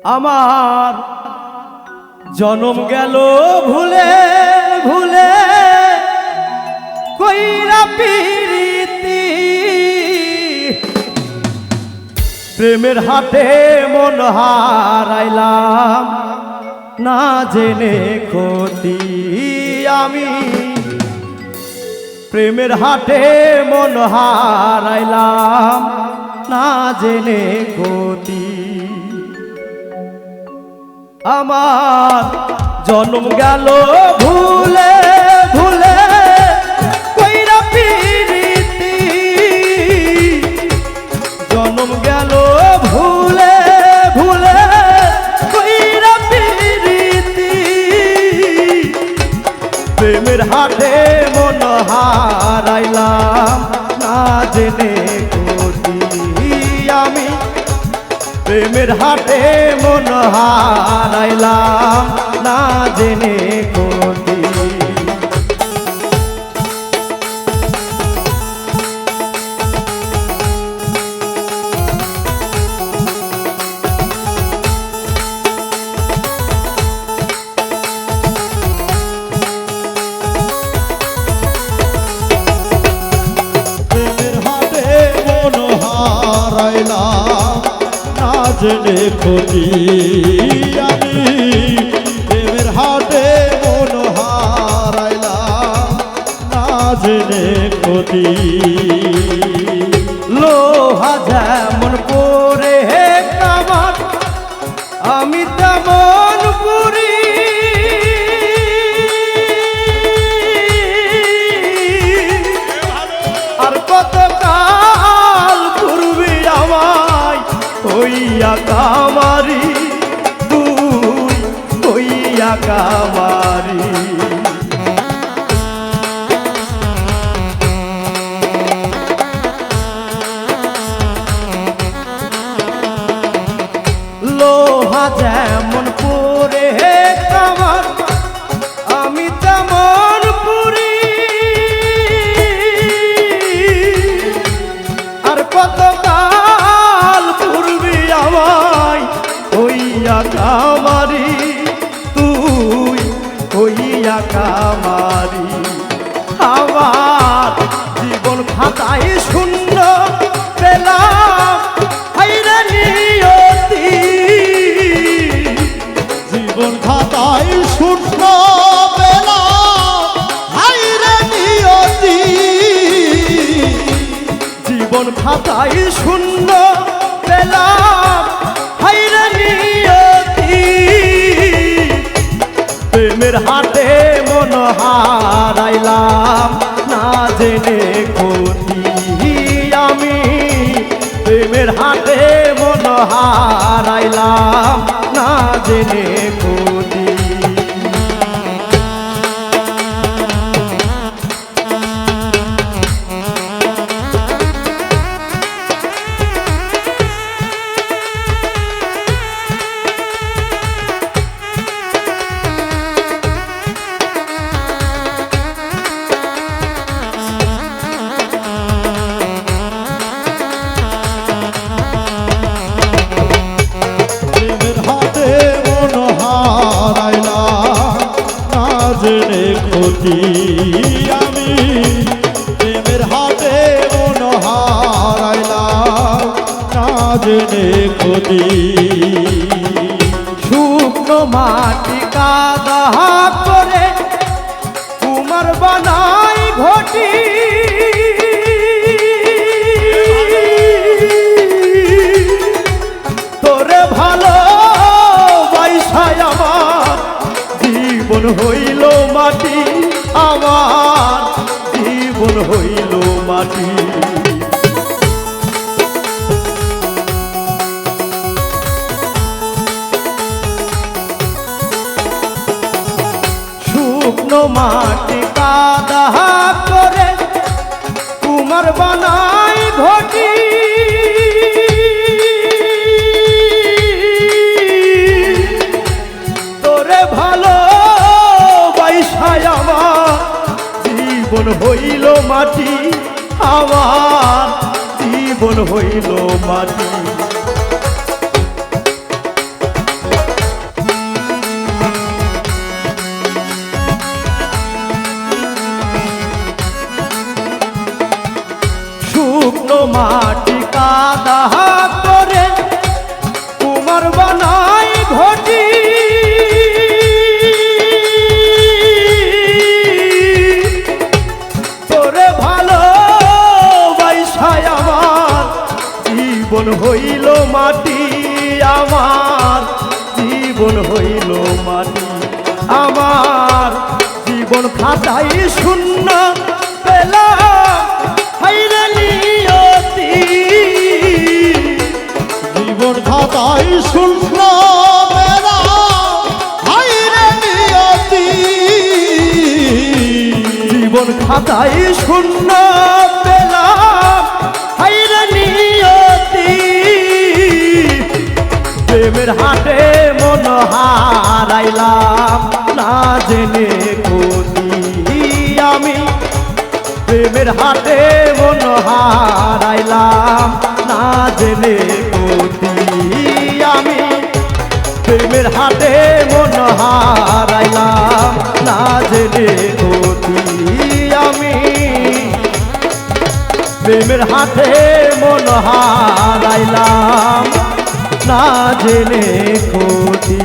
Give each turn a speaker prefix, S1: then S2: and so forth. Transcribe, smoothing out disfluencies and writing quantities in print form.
S1: আমার জনম গেল ভুলে ভুলে কইরা প্রীতি প্রেমের হাটে মন হারাইলাম না জেনে ক্ষতি আমি প্রেমের হাটে মন হারাইলাম না জেনে ক্ষতি আমার জন্ম গেল ভুলে ভুলে কইরা প্রীতি জন্ম গেল ভুলে ভুলে কইরা প্রীতি প্রেমের হাটে মন হারাইলাম না জেনে ক্ষতি আমি প্রেমের হাটে মন হারাইলাম না জেনে ক্ষতি
S2: প্রেমের হাটে মন হারাইলাম না জেনে ক্ষতি আমি প্রেমের হাটে মন হারাইলাম না জেনে ক্ষতি
S1: লোহা যেমন করে হে কামান আমি তেমন পুরি আর কত কাল পূর্বে আমায় হইয়া কামারি তুই হইয়া কামারি লোহা যেমন পরে হে কামান আমি তেমন পুরি আর কত কাল পূর্বে আমায় হইয়া কামারি তুই হইয়া কামারি আমার জীবন খাতায় শূন্য পেলাম হাইরে নিয়তি
S2: জীবন খাতায় শূন্য পেলাম হাইরে নিয়তি
S1: জীবন খাতায় শূন্য পেলাম হাইরে নিয়তি প্রেমের হাটে মন হারাইলাম না জেনে ক্ষতি আমি প্রেমের হাটে মন হারাইলাম না জেনে ক্ষতি
S2: প্রেমের হাটে মন হারাইলাম না জেনে ক্ষতি আমি প্রেমের হাটে মন হারাইলাম না জেনে ক্ষতি
S1: শুকনো মাটি কাদা করে কুমার বানাই ঘটি তোরে ভালো বাইসায় আমার জীবন হইল মাটি আমার জীবন হইল মাটি শুকনো মাটি কাদা করে কুমার বানাই ঘটি তোরে ভালো বাইসায় আমার জীবন হইল মাটি আমার জীবন হইল মাটি হইল মাটি আমার জীবন হইল মাটি আমার জীবন খাতাই শূন্য পেলাম হাইরে নিয়তি
S2: জীবন খাতায় শূন্য মেলা হাইরে নিয়তি
S1: জীবন খাতাই শূন্য পেলাম হাইরে নিয়তি প্রেমের হাটে মন হারাইলাম না জেনে ক্ষতি আমি প্রেমের হাটে মন হারাইলাম না জেনে ক্ষতি আমি প্রেমের হাটে মন হারাইলাম না জেনে ক্ষতি আমি প্রেমের হাটে মন হারাইলাম না জেনে ক্ষতি